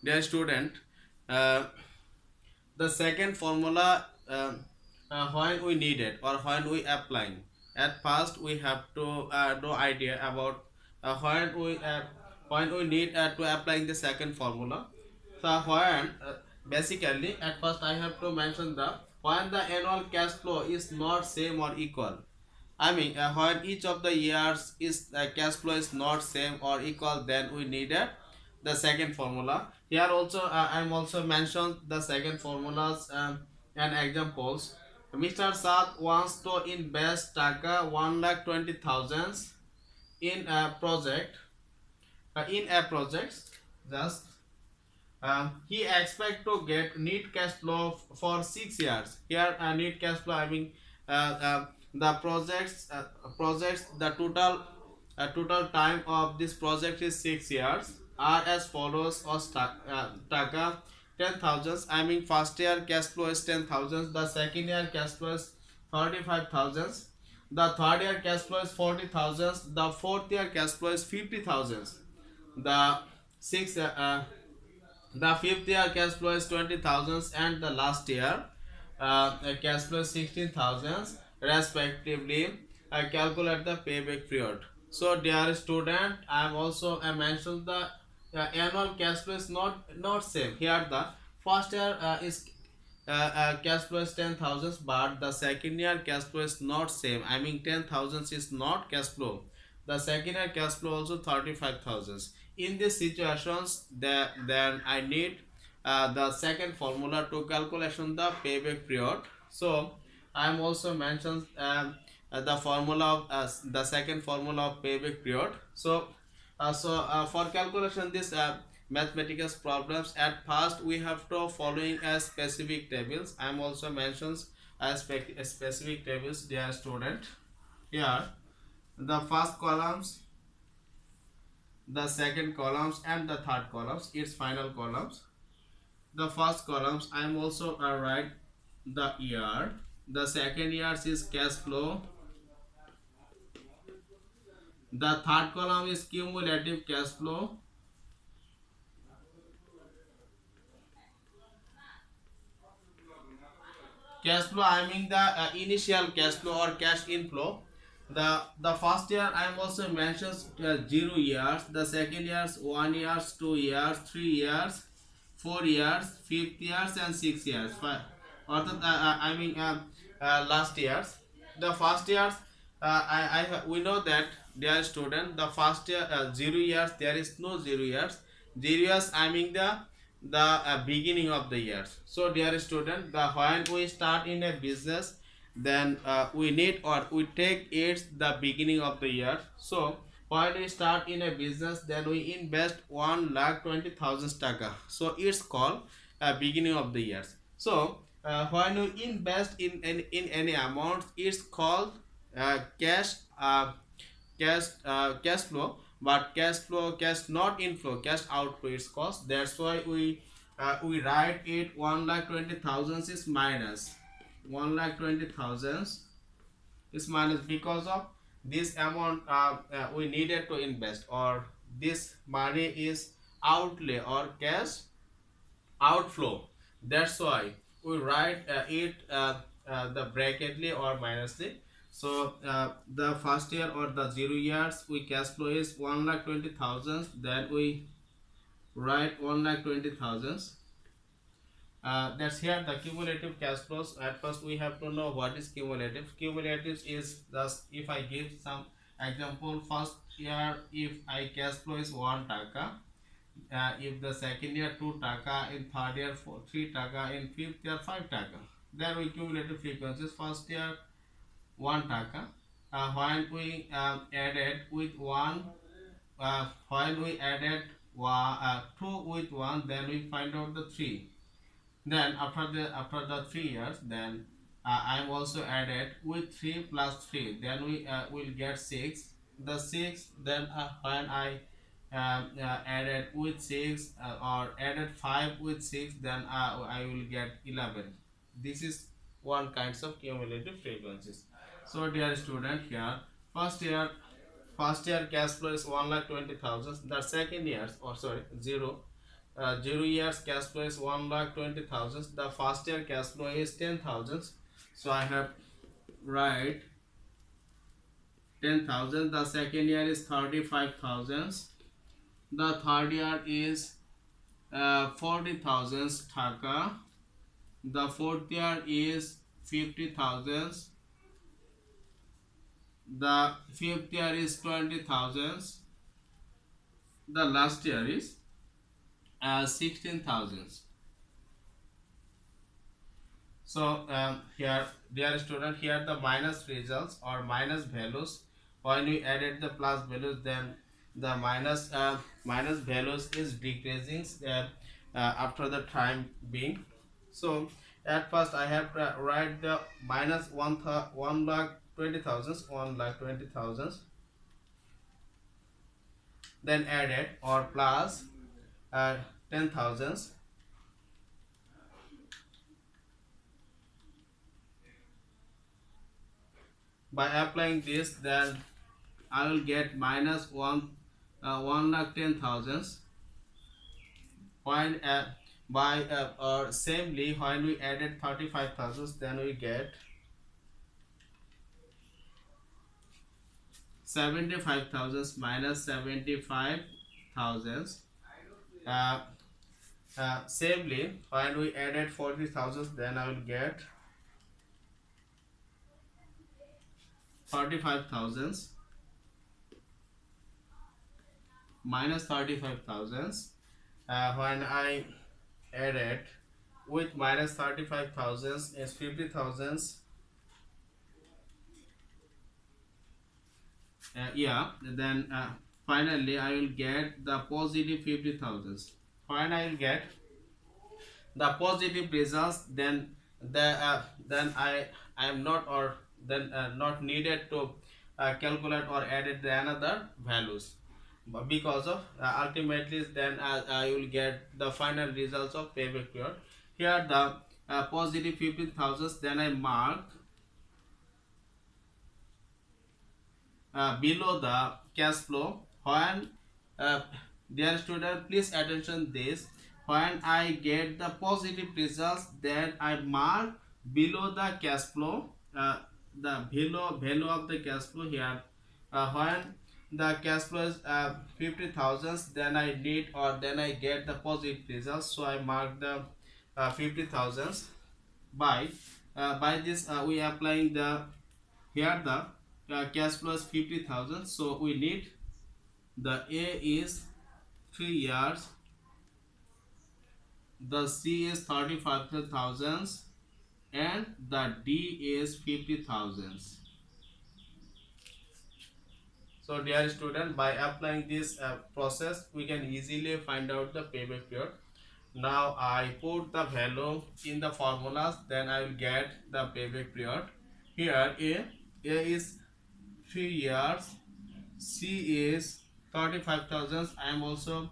Dear student, uh, the second formula when we need it or when we applying. At first, we have to know idea about when we need to applying the second formula. So when basically at first I have to mention the when the annual cash flow is not same or equal. I mean, when each of the years is cash flow is not same or equal, then we needed the second formula. Here also, I'm also mentioned the second formulas and examples. Mr. Saad wants to invest taka 1,20,000 in a project. In a project, just he expect to get net cash flow for 6 years. Here, net cash flow. I mean, the projects. The total time of this project is 6 years. Are as follows: or taka 10,000. I mean, first year cash flow is 10,000. The second year cash flow is 35,000. The third year cash flow is 40,000. The fourth year cash flow is 50,000. The sixth the fifth year cash flow is 20,000 and the last year cash flow is 16,000 respectively. I calculate the payback period. So dear student, I am also I mentioned the annual cash flow is not same. Here the first year is cash flow is 10,000 but the second year cash flow is not same. I mean 10,000 is not cash flow. The second year cash flow also 35,000. In these situations, then I need the second formula to calculation the payback period. So I am also mentioned the formula of the second formula of payback period. For calculation this mathematical problems, at first we have to following as specific tables. I am also mentions as specific tables, dear student. Here the first columns, the second columns and the third columns, its final columns. The first columns I am also write the year. The second years is cash flow. The third column is cumulative cash flow. Cash flow, I mean the initial cash flow or cash inflow. The first year I am also mentions 0 years. The second years 1 years, 2 years, 3 years, 4 years, 5 years and 6 years. I mean last years. The first years we know that dear student, the first year 0 years there is no 0 years. 0 years I mean the beginning of the years. So dear student, the when we start in a business, then we need or we take it the beginning of the year. So when we start in a business, then we invest 1,20,000 taka. So it's called beginning of the years. So when we invest in any amount, it's called cash cash flow. But cash flow, cash not inflow, cash outflow is cost. That's why we write it 1,20,000 is minus 1,20,000 is minus because of this amount we needed to invest, or this money is outlay or cash outflow. That's why we write it the bracketly or minusly. So the first year or the 0 years we cash flow is 1,20,000. Then we write 1,20,000. That's here the cumulative cash flows. At first we have to know what is cumulative. Cumulative is just, if I give some example, first year if I cash flow is 1 taka, if the second year 2 taka, in third year 3 taka, in fifth year 5 taka, then we cumulative frequencies. First year 1 taka, when we added with 1, when we added 2 with 1, then we find out the 3. Then after the 3 years, then I'm also added with 3 plus 3, then we will get 6. The 6, then when I added with 6 or added 5 with 6, then I will get 11. This is one kinds of cumulative frequencies. So dear student, here first year cash flow is 1,20,000. The second years, or sorry, 0. 0 years cash flow is 1,20,000. The first year cash flow is 10,000. So I have write 10,000. The second year is 35,000. The third year is 40,000 taka. The fourth year is 50,000. The fifth year is 20,000. The last year is 16,000. So here, dear student, here the minus results or minus values. When we added the plus values, then the minus values is decreasing after the time being. So at first I have to write the minus 1,20,000, 1,20,000, then added or plus 10,000. By applying this, then I will get minus 1,10,000. When by or samely when we added 35,000, then we get 75,000 minus 75,000. Uh, Samely when we added 40,000, then I will get 35,000 minus 35,000. When I added with minus 35,000 is 50,000. Yeah, then finally I will get the positive 50,000. When I will get the positive results, then I am not or then not needed to calculate or edit the another values. But because of ultimately then I will get the final results of payback period. Here the positive 15,000, then I mark below the cash flow. When dear student, please attention this, when I get the positive results, then I mark below the cash flow, the value of the cash flow here. When the cash flow is 50,000, then I need or then I get the positive results, so I mark the 50,000. By this we applying the here the cash flow is 50,000, so we need the A is 3 years, the C is 35,000, and the D is 50,000. So dear student, by applying this process, we can easily find out the payback period. Now I put the value in the formulas, then I will get the payback period. Here A is 3 years, C is 35,000. I am also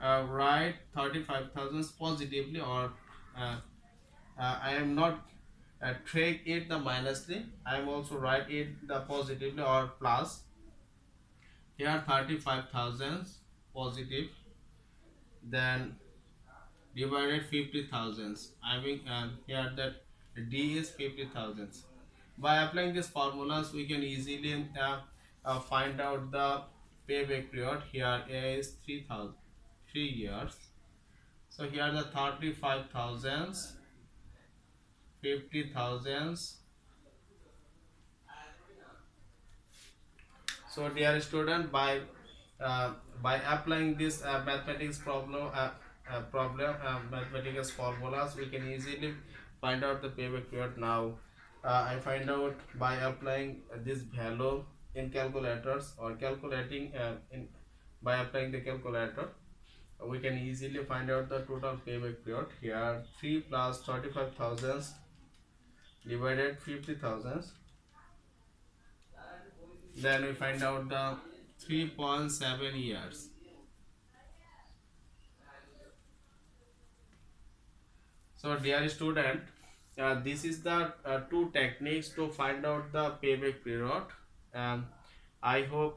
write 35,000 positively, or I am not take it the minusly. I am also write it the positively or plus. Here 35,000 positive, then divided 50,000. I mean here that D is 50,000. By applying these formulas, we can easily find out the payback period. Here A is 3 years. So here the 35,000, 50,000. So dear student, by applying this mathematics formulas, we can easily find out the payback period. Now I find out by applying this value in calculators or calculating in by applying the calculator, we can easily find out the total payback period. Here 3 plus 35,000 divided 50,000, then we find out the 3.7 years. So dear student, this is the two techniques to find out the payback period. I hope